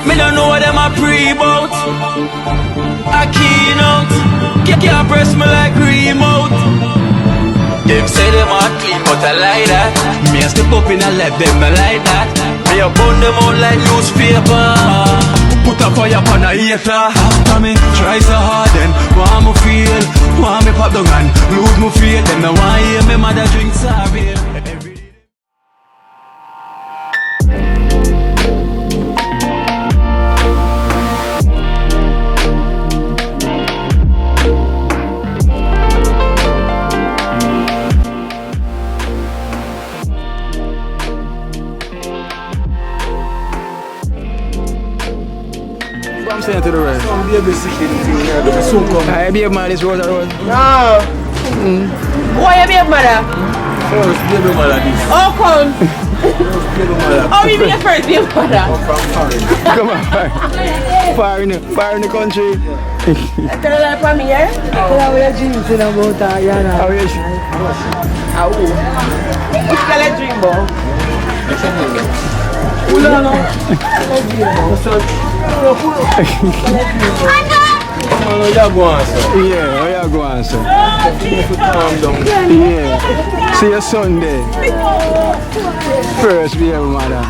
Me don't know what them a pre-bout. A keynote. Can't press me like remote. Them say them a clean, but I like that. Me a step up in a left, them I like that. Me a burn them out like newspaper. Put a fire upon a hater. After me try so hard, then want me feel, want me pop down and lose me feel. Them no want hear me mother drink sorry. I'm saying to the rest. Some baby sick in the thing here, but soon come. I be a man, this Rosa Rose. No! Why you be a mother? First baby mother this. Oh, come. First baby mother. Oh, you be the first baby mother? I'm from Paris. Come on, fire in the country. Tell her that for me, eh? Tell her what you're drinking about her, Yana. How is she? Ah, who? Which color drink, bo? No. Oh, you go on, sir. Yeah, how you go on, sir? Calm down. Yeah. See you Sunday. First baby mother.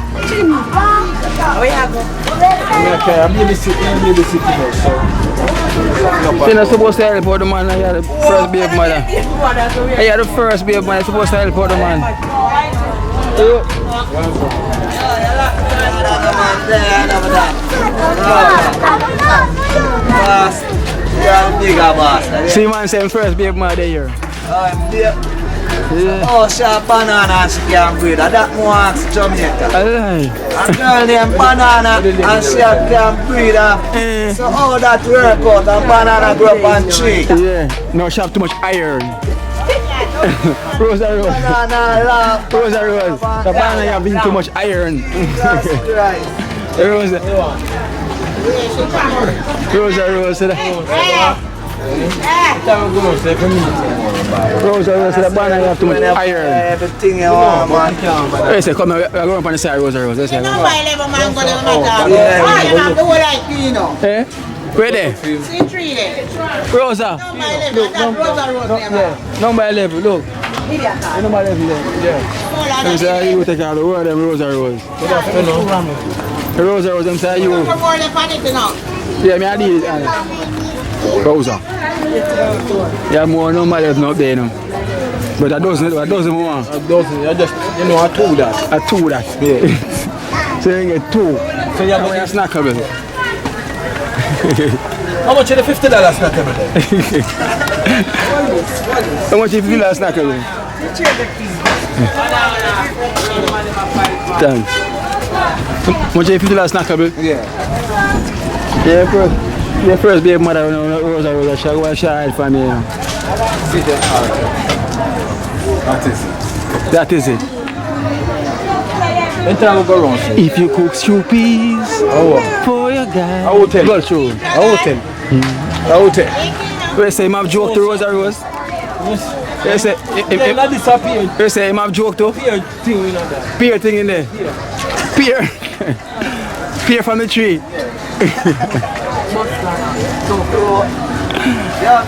Where you go? Okay, I'm babysitting now, so. You're not supposed to help out the man, you're the first baby mother. Hey, you're the first baby mother, you're supposed to help out the man. Boss, you're a bigger boss. See man saying first baby mother here. Yeah. Oh, sharp banana and she can breed. That more Jamaica. Aye. A girl named Banana and she can breed. So all that work out and banana grow up on tree. Yeah. No, she have too much iron. Rosa Rose. Banana love. Rosa Rose. The banana you have too much iron. That's right. Rosa. Rosa Rose. Rosa Rose, the banana you have too much iron. Everything you want, man. They say, come here, we're going up on the side, Rosa Rose. They say, come. Eh? Where there? Rosa. Number 11, look. Number 11 there. Yeah. Them say you take out the word them Rosa Rose. Rosa Rose, them say you. Yeah, me I did it. Rosa. Yeah, more number 11 up there now. But a dozen more. A dozen, you just, you know, I two that. A two that. Yeah. So you get two. So you're going to snack a bit. How much is the $50 snack every day? How much is the $50 snack every day? Thanks. How much is the $50 snack every day? Yeah. Yeah, first baby mother, Rosa, she go and hide for me. That is it. Anytime we go around, sir. If you cook stew peas for your guy. I will tell. Go through. I will tell. I will tell. We say him have joke to Rosa Rose. Yes. You say They're not disappearing. you say him have joke to Peer thing in there. pear thing in there. Pear. Pear from the tree. Yeah.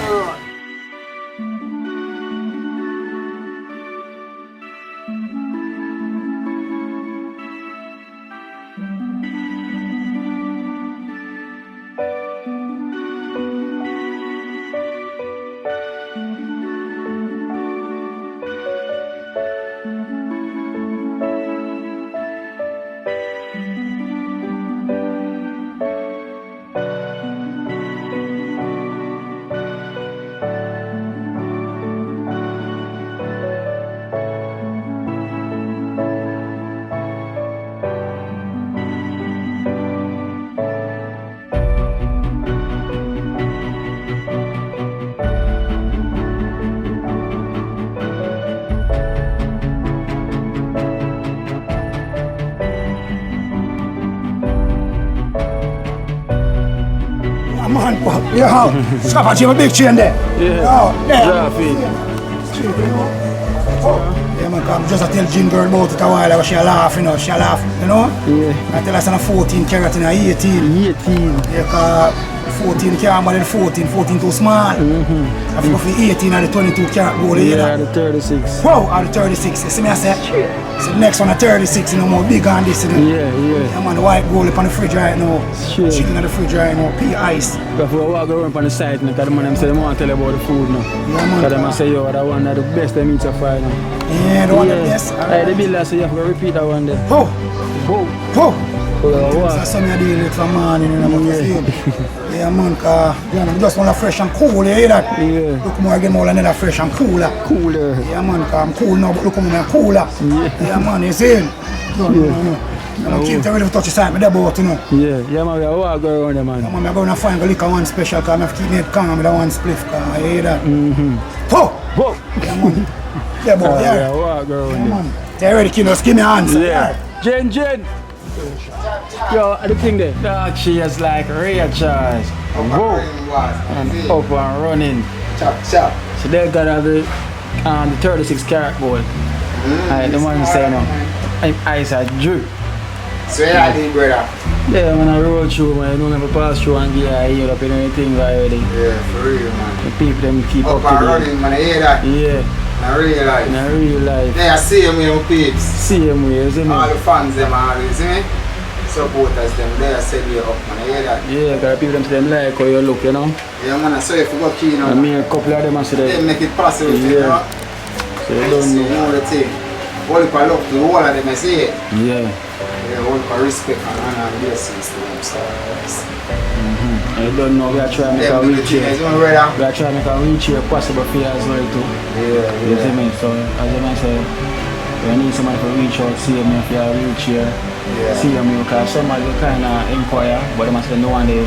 Man, yeah, stop at you, a big chain there. Yeah. Oh, there. Yeah, Yeah, man, come just I tell Jim girl about it a while ago, she a laugh, you know, she a laugh, you know? Yeah. I tell her it's on a 14 carat in a 18. 18. Yeah, cause 14 carat more than 14 too small. I think for 18 and the 22 carat gold, you Yeah, know? the 36. Wow, and the 36, you see me I say? So the next one, the 36, you know, more bigger than this, you know? Yeah, yeah. Yeah, man, the white gold up on the fridge right now. Sure. Chicken on the fridge right now, pea ice. But for a walk around on the side, because the man them say they want to tell you about the food now. Yeah, man. Because them say, yo, that one of the best they meet so far now. Yeah, the one the best. Hey, the bill so you have to repeat that one there. Oh, Whoa. oh. For a So walk. some of deal with from morning, you know, what you see? Yeah, man, cause you know, just want a fresh and cool, you hear that? Yeah. Look more again more another fresh and cooler. Cooler. Yeah, man, cause I'm cool now, but look more I'm cooler. Yeah, man, you see? I'm keep ready to touch the side with the boat, you know. Yeah, man, we are walk around there, man. I'm going to find a liquor one special, cause I have to keep me calm with that one spliff, cause you hear that? Oh! Whoa. Yeah, man. Yeah, boy, We yeah. are walk around there. Man. You ready, kid? Just give me a answer. Yeah. Jen. Yo, the thing there, dog, she is like Ray Charles. Whoa. And up and running. Chop. So they got the 36 carat gold. The man saying no. I'm ice at drip. So yeah, I brother. Yeah, when I roll through, man, you don't ever pass through and get a heal up in anything already. Yeah, for real, man. The people them keep Up up and to running, man, I hear that. date. Yeah, In real life. in real life. Yeah, I see them with them peeps. Same way, isn't All it? the fans, them all, you see me? Supporters, them there, set you up, man, I hear that. Yeah, because people them say them like how you look, you know. Yeah, man, I saw if you go keen I on mean, a couple of them I see they that. make it possible, Yeah. you know? So you You don't see, you know. know the thing. All if I look to all of them, I see it. Yeah. Yeah, all for respect and honor and blessings to them, so. I don't know, we are trying to make a Them do the reach thing, here. you know, brother? We are trying to make a reach here possible for you as well too. Yeah, You see me? So as I say, we need somebody to reach out, see me if you are reach here. Yeah. See me because somebody kind of inquire, but they must know one day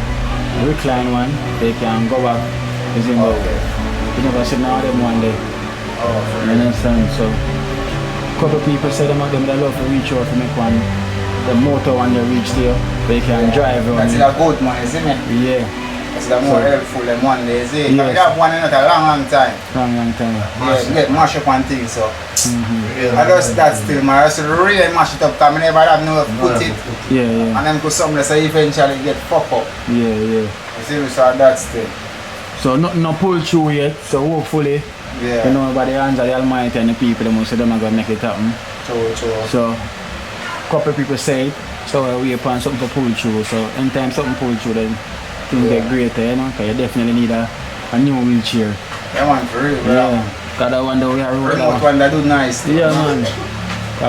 recline one, they can go back. You see me? You never see now them one day. You understand? So couple people say them they love to reach out to make one the motor one they reach there, they can drive on That's it. a good man, you see me? Yeah, That's the more helpful than one day, see? Yes. You have one in a long time. long time. Yeah, you get mash up and things, so. I just that still, man. I just really mash it up because I never have no put it. Yeah. And then go somewhere so eventually get fucked up. Yeah. You see me, so that's still. So nothing no pull through yet, so hopefully, Yeah. you know, by the hands of the Almighty and the people, they must say them are going to make it happen. True. So, couple people say it, so we upon something to pull through. So, anytime something pull through, then things get greater, you know, because you definitely need a new wheelchair. Yeah, man, for real, bro. Yeah, because that one that we are rolling Remote out. one that do nice. Yeah, man.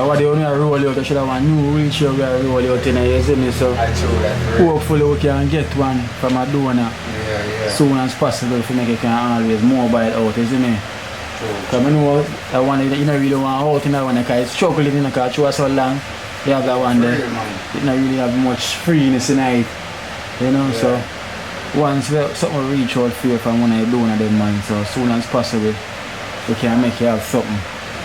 What they only roll out, I should have one new wheelchair we are rolling out in here, you see me? So, I true that, for real. hopefully we can get one from a donor Yeah. soon as possible to make it can always mobile out, you see me? Because I know that one you don't really want out in that one because it's struggling in the car through so long. You have that one there. You don't really have much freeness in it. You know, so once something reach out for you from one of the donor them man, so as soon as possible we can make you have something.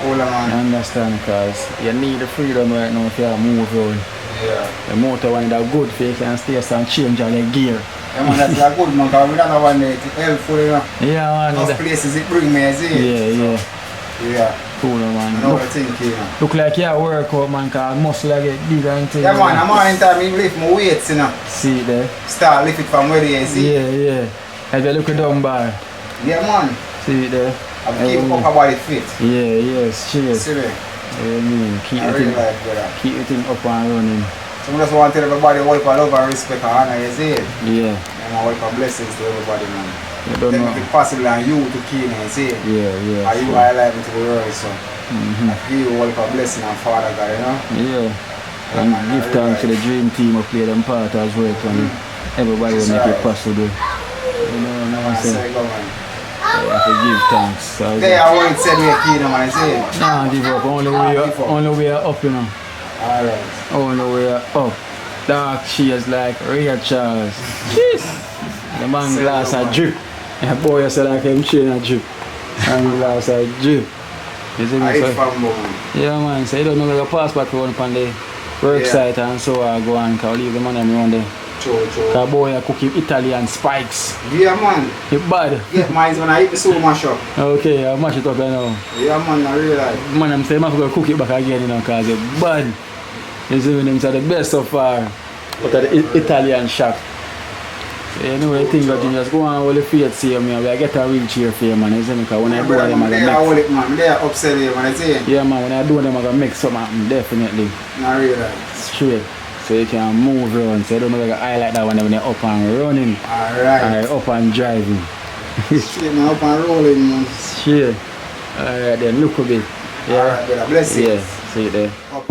Hold on, You man. understand? Because you need the freedom right now if you move around. Yeah. The motor one that good for you can stay and change all the gear. Yeah, man, that's a good man, because we don't have one day to helpful, you know. Yeah, man. Enough places it bring me, see? Yeah. Yeah. Cool, man. I know what I think, you know. Look like you work out, man, because muscle get bigger and things. Yeah, man, I'm on in time, I lift my weights, you know. See there? Start lift it from where they see. Yeah. Have you look at down bar? Yeah, man. See there? I'm keep up body fit. Yes, cheers. See me? Yeah, man. Keep I the really thing, like brother. keep the thing up and running. So I just want to tell everybody what I love and respect and honor, you see it? Yeah. And I want blessings to everybody, man. You don't Then know. if it's possible and you to keen, you see it? Yeah. And you are alive into the world, so. I give you all for blessing and Father God, you know? Yeah. And give thanks to the dream team who play them part as well, and everybody will make it possible. You know what I'm So saying? you go, man. You have to give thanks. So They are what it said we are keen, man, you see it? nah, give up. Only way up, you know. Alright. Only way up. Dark shades like Ray Charles. Jeez. The man glass a drip. And boy you say like him chain a drip. And glass a drip. You see me? I So, eat from bone. yeah man, so you don't know where the passport run upon the work Yeah. site and so I go and can leave the money around there. True. That boy I cook him Italian spikes. Yeah, man. It's bad. Yeah, man, when I eat the soul mash up. Okay, I mash it up now. Yeah, man, I realize. Man, I'm saying I'm going to cook it back again, you know, because it's bad. You see, them are the best so far. But at the Italian shop. So, you know, I think that you just go on with the faith, see me, I get a wheelchair for you, man. You see me, because when I do them, I'm going to make... man. They are upset here, man, I see. Yeah, man, when I do them, I'm going to make something happen, definitely. I realize. Straight. So you can move around, so you don't know like I like that when you're up and running. Alright. Or up and driving. Straight now, up and rolling, man. Straight. Alright then, look a bit. Yeah. Alright, brother, bless you. Yeah, see it there. Up.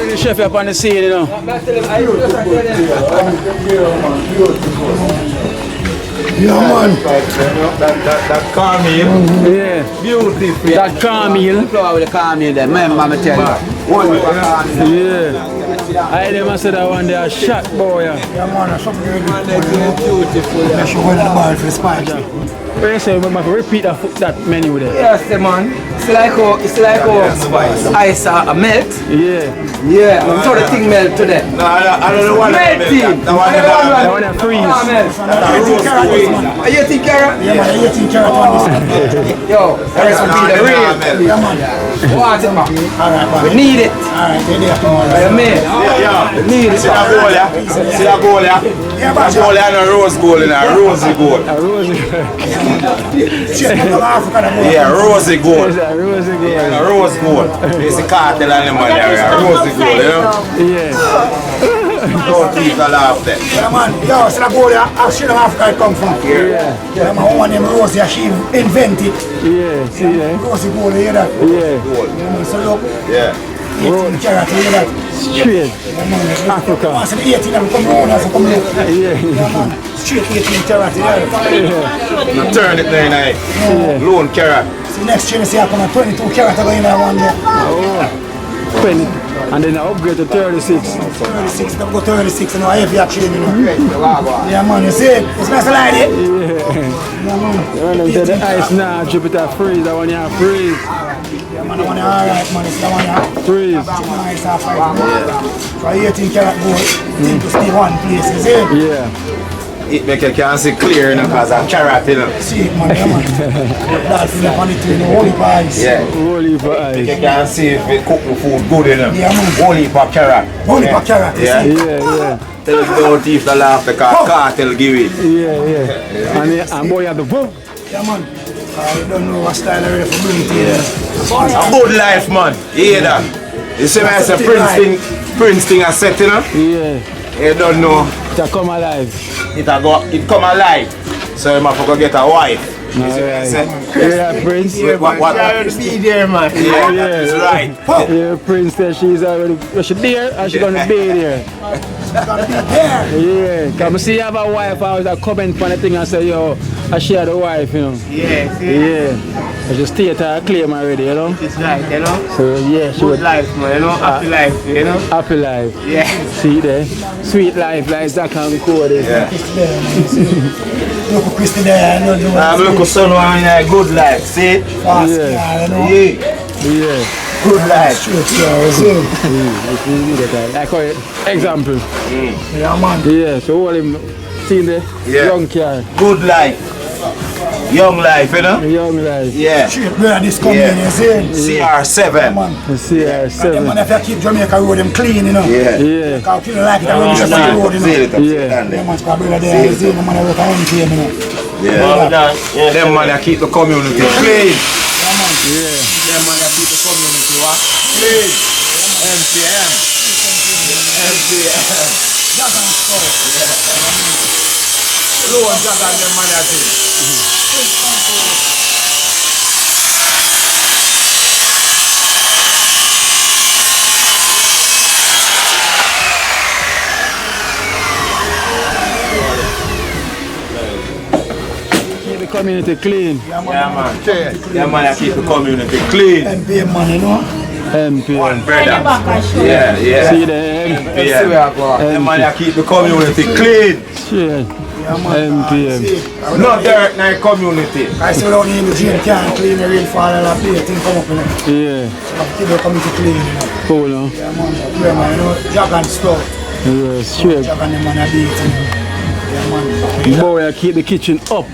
The chef up on the scene, you know. Yeah, man. That cornmeal. Yeah. Beautiful. That cornmeal. Flour with the cornmeal there. Remember me tell you. One with the cornmeal. Yeah. I never said that one there shot boy. Yeah, man, that's something really beautiful. Make sure we're the bar for spice. But you say we must repeat that menu there. Yes, man. It's like how ice melt. Yeah. Yeah, I'm sure the thing melt today. No, I don't know what Melting. That one that freeze. Are you eating carrot? Yeah, man, you're eating carrot on this. Yo, that is be the real. Yeah, man. Want it, man. Alright, man. We need it. Alright, they're there tomorrow. You mean? Yeah. We need it. See that goal, yeah? See that goal, yeah? Yeah, man. Goal, yeah, and a rose goal, and a rosy goal. A rosy. She's from Africa, the boy. Yeah, rosy goal. It's a rosy And girl. a rose goal. It's a cartel and them there, a rosy goal, you know? Yeah. Don't people laugh there. Yeah, man. Yo, so the boy, Africa I come from. Yeah. Yeah, my woman named Rosie, she invented. Yeah. See that? Rosie Gold, you hear that? Yeah. Yeah, man, so look. Yeah. 18 carrot, you hear that? Straight. Yeah, man. Africa. Once in 18, I come round, I come round. Yeah. Yeah, man. Straight 18 carrot, you hear that? Now turn it there, now. Lone carrot. So next year, see, I come at 22 carrot, I go in there one day. Oh. 20. And then I upgrade to 36. 36, I go 36, and I heavy actually, you know. Yeah, man, you see it? It's nice to like it. Yeah, man. When them say the ice now, Jupiter freeze, I want you to freeze. Yeah, man, I want it alright, man. It's the one you Freeze. nice half five. So 18 carrot gold, think to stay one place, you see it? Yeah. It make you can see clear, you know, because of carrot, you know. See it, man, yeah, man. That's the on it, you know, holy pies. Yeah. Holy for You ice. can see if it cook the food good, you know. Yeah, man. Holy for carrot. Holy for carrot, you Yeah. see? Yeah. Tell them don't thief the laugh because cartel give it. Yeah. And boy have the book. Yeah, man. I don't know what style I ready for bring it here. A good life, man. You hear that? You see me as a Prince thing I set, you know? Yeah. You don't know. To come alive. It come alive. So you must go get a wife. You see what I say? Yeah, Prince. What? Be there, man. Yeah, that's right. Yeah, Prince said she's already she's there and she's gonna be there. Yeah, come see you have a wife. I was a comment on the thing and say, yo, I share the wife, you know. Yeah, see? Yeah. I just state her claim already, you know. It's right, you know? So yeah, she Good would life, man, you know? Happy life, you know? happy life. Yeah. See there? Sweet life, like that can record it. Yeah. Look at Christy there, I know you I'm looking for someone in a good life, see? fast, Yeah. yeah, you know? Yeah. Yeah. Good life. Straight, yeah, you see? Like for example. Yeah, man. Yeah, so all him seen the Yeah. young car, Good life. Young life, you know? young life. Yeah. Straight where this come in, you see? CR7. Man. You see her Them seven. man, if you keep Jamaica road, them clean, you know? Yeah. Yeah. Because people like it, I run the road, you know? See it, Yeah. Them man, because brother there, you see, them man, I work on team, you know? Yeah. Them man that keep the community clean. Yeah. Them man that keep the community what? Clean. MCM. MCM. Loan Jack and them magazine. Keep the community clean. Yeah, man. Yeah, man, I keep the community clean. MPM man, you know. MP. One brother. Yeah, yeah. See the MP. Yeah, man, I keep the community clean. Shit. MPM. No dirt in the community. I still don't need the gym, can't clean the rainfall and a plate thing come up in it. Yeah. Keep the community clean, you know. Cool, no? Yeah, man, you know, Jack and stuff. Yeah, straight. Jack and the man are beating. Yeah, man. Boy, I keep the kitchen up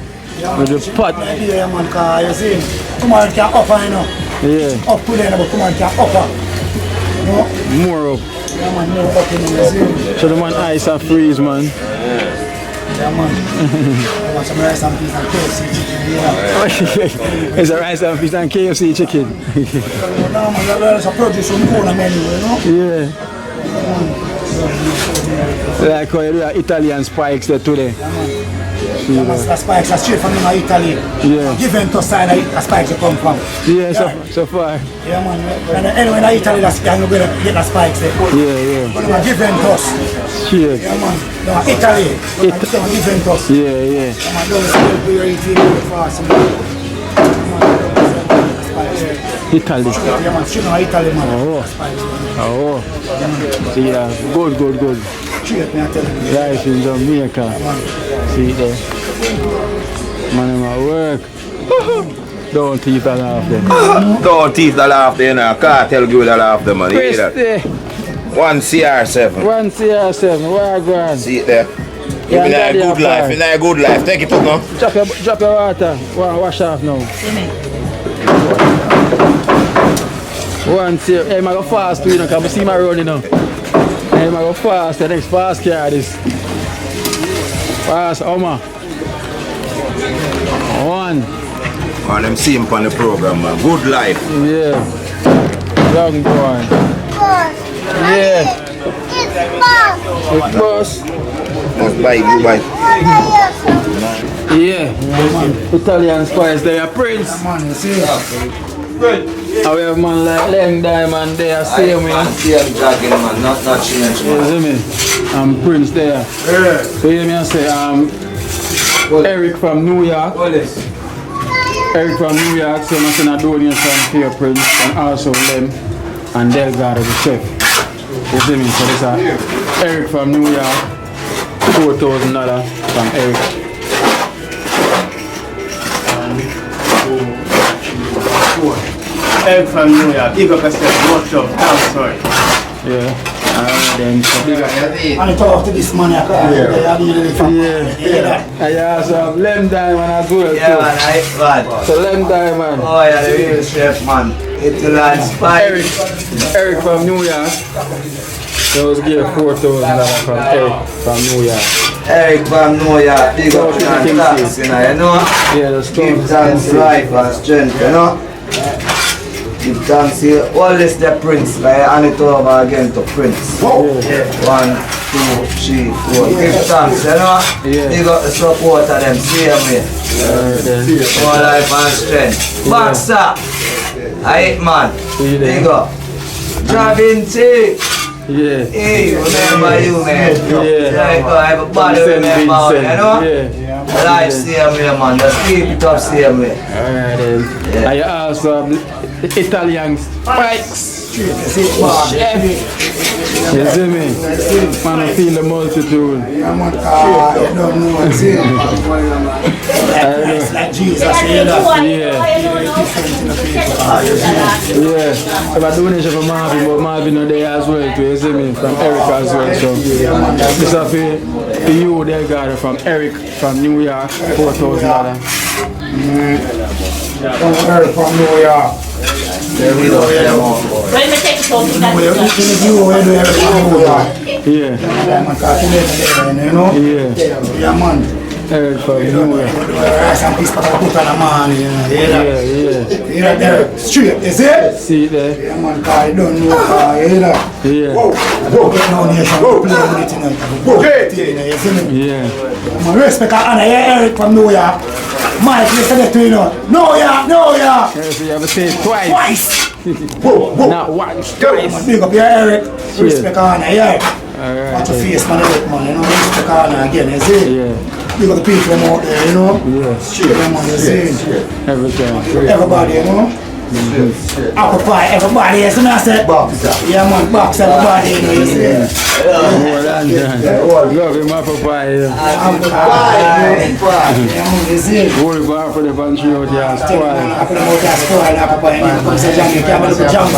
with the pot. Yeah, man, because you see, come on, can upper, you know. Yeah. Up to there, but come on, can upper. You know? More up. Yeah, man, more up in the see. So the man ice and freeze, man. Yeah, man. I want some rice and peas and KFC chicken, yeah. It's a rice and fish and KFC chicken. No, man, there's a produce on the menu, you know. Yeah. Like how you do Italian spikes there today. The spikes are straight from Italy. Yeah. Juventus side of the spikes you come from. Yeah, so far. Yeah, man. And anyway, in Italy, that's you're going to get the spikes there. Yeah. But I'm Juventus. Shit. Yeah, man. No, Italy. Juventus. Yeah. Yeah, man. Don't still be eating fast. Italy. Yeah, man. Straight from Italy, man. Oh. See that? Good. Straight, me, I tell you. Life in Jamaica. See there. Man, my work. Don't teeth that laugh there. Don't teeth the laugh there, you know. Cartel give the laugh there, man. You hear that? 1 CR7. 1 CR7, where grand. See it there. You in a good life, in a good life. Take it up now. Drop your water. Wash off now. 1 CR. Hey, I go fast too, you know, because I see my running now. Hey, I go fast. The next fast car this. Fast, Oma. 1. Man, them see him on the program, man. Good life. Yeah. Young boy. Yeah. It's boss. Must buy, you buy. Yeah. Italian spice there, Prince. Man, you see. I have man like Leng Diamond there, same way. Same dragon, man, not change, You see me? Prince there. So you hear me I say, Eric from New York. Eric from New York, so I'm send a donation to your Prince and also Lem and Delgado the chef. You see me? So this is Eric from New York, $4,000 from Eric. 1, 2, 3, 4. Eric from New York, big up yourself, much love, thanks, sorry. Yeah. Then so big up. And talk to this man, I also have Lem Diamond as well. Yeah, man, I bad. So Lem Diamond. Oh, yeah, the real chef, man. Italian spice. Eric from New York. So I was given $4,000 from Eric from New York. Eric from New York, big up and thanks, you know. Yeah, that's Give thanks, life and strength, you know. Give thanks to all this the Prince, like hand it over again to Prince. 1, 2, 3, 4. Give thanks, you know. Big up the support of them, same way. All life and strength. Boxer, I hit man. Big up. Driving T. Yeah. Hey, remember you, man. Yeah. I have a body remember, you know. Life same way, man. Just keep it up same way. Alright then. I also have Italian spikes. You see me? Man, I feel the multitude. Yeah, man, you don't know what I'm saying. Like Jesus, you know. Yeah. If I donation for Marvin, but Marvin are there as well too, you see me? From Eric as well. So this is for you, there got it from Eric from New York, $4,000. Eric from New York. When we take the phone, Yeah. Yeah, man, calculator there, you know? Yeah. Yeah, man. Eric from New York. Rice and peas for put on a man, you know. You know there, straight, you see? See there? Yeah, man, cause you don't know, you know. Yeah. Get no nation to play with it, you know. You see me? Yeah. Man, respect and honor, yeah, Eric from New York. Mike, listen to you know. New York. Yeah, so you have to say it twice. Twice. Not once, Man, twice. big up your Eric. Respect and honor, yeah. Alright. Watch your face, man, Eric, man, you know. Respect and honor again, you see? Yeah. Big up the people out there, you know. Yeah. Yeah, man, you see? Every time. Everybody, you know. Apple pie, everybody, yes, and I said box. Yeah, man, box, everybody, you know, you see. Well done. Love him, apple pie. Apple pie, yeah, man, you see. Hold it back for the country out here. I put them out there, spoil apple pie, and you come say jam, you can't make jam,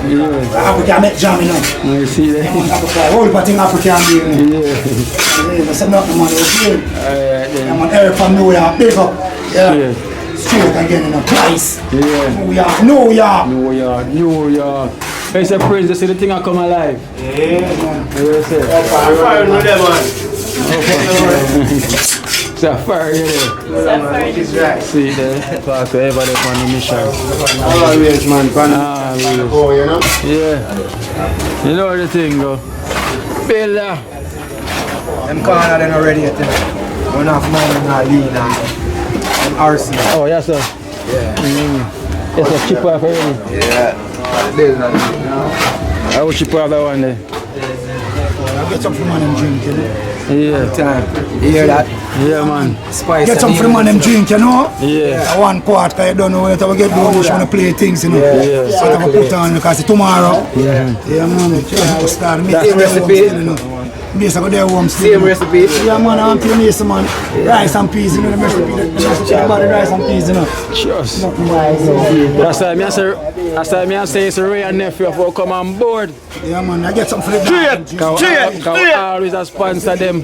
Yeah. apple can make jam, you know. You see that? Apple pie, whole thing apple can be, you know. Yeah. I said nothing, man, you see. Alright Yeah, then. man, Eric from New York, big up. Yeah. Yeah. Straight again, you know, twice. Yeah. New York, New York. New York, New York. Hey, say Prince, you see the thing I come alive. Yeah. What do you say? I'm firing with them, man. It's a fire, you there. See there. Talk to everybody on the mission. Always, man. Always. Oh, you know? Yeah. You know the thing, go. Bella. Them corner they're not ready yet. We're not moving our lean and Arsenal. Oh, yes, sir. Yeah. It's a chip off already. Yeah. I will chip off that one there. I'll get some for man and drink, you know. Yeah. Time. You hear that? Yeah, man. Spice. Get some for the man them drink, you know. Yeah. One part, cause you don't know when we get done, you wanna play things, you know. Yeah. So I put on because it's tomorrow. Yeah. Yeah, man. To start me. Same recipe? You know. Me so go there warm still. Same recipe? Yeah, man. I'm telling you, man. Rice and peas, you know. The recipe. The recipe about the rice and peas, you know. Just. Nothing wise, you know. That's why I say it's a Ray and nephew for come on board. Yeah, man. I get something for the dog. Cause always a sponsor them.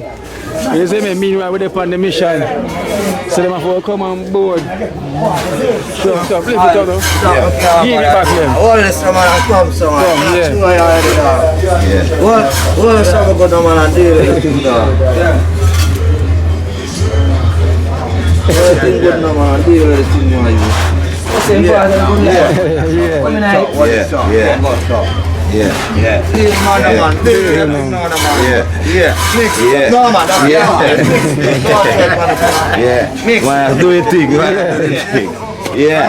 You see me, meanwhile we're on the mission. So them have to come on board. So, flip it out now. Give it back them. All this man and come so man. Come, yeah. Sure you already know. All this man go down man and deal with the thing dog. Everything good now man and deal with the thing man. Same important. Yeah. Deal man. Deal man. Yeah. No man. Yeah. Mix. Man, do your thing. Yeah.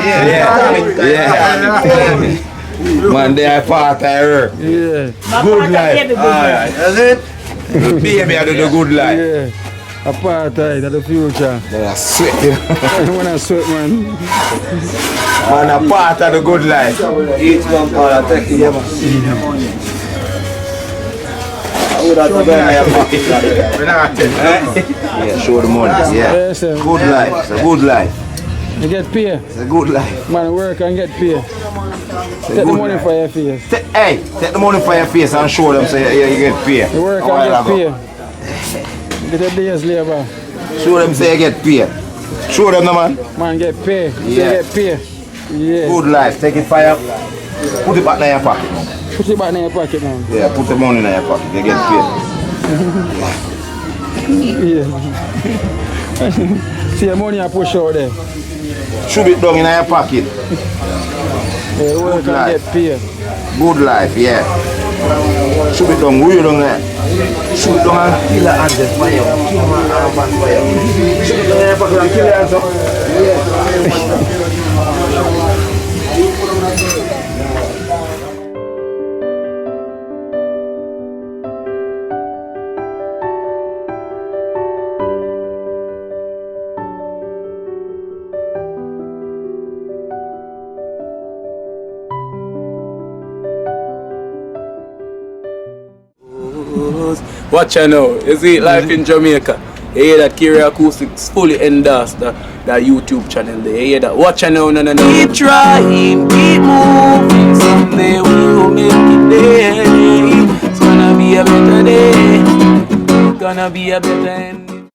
Man, they are part of her. Yeah. Good life. Alright. That's it? Baby, I do the good life. Yeah. Apartheid of the future. They are sweat, you know. When I sweat, man. Man, a part of the good life. Each one part take it. I would have to buy my pocket. Yeah, show the money. Yeah. Yes, sir. Good life. It's a good life. You get pay. It's a good life. Man, work and get pay. Take the money for your face. Hey, take the money for your face and show them say yeah, you get paid. You work and get pay. Get a day's labor. Show them say you get paid. Show them, no man. Man, get pay. Yeah. You get pay. Yeah. Good life. Take it for your. Put it back in your pocket. Put it back in your pocket now. Yeah, put the money in your pocket. You get paid. Yeah. See your money I push out there. Shoot it down in your pocket. Yeah, you work and life. get pay. Good life, yeah. Shoot it down, way down there. Shoot it down and kill it and just fire. Kill my arm and fire. Shoot it down in your pocket and kill it and so. Watch out now, you see Life in Jamaica. You hear that Kiri Acoustics fully endorsed that YouTube channel there. You hear that? Watch out now, no. Keep trying, keep moving. Someday we will make it there. It's gonna be a better day. Gonna be a better end.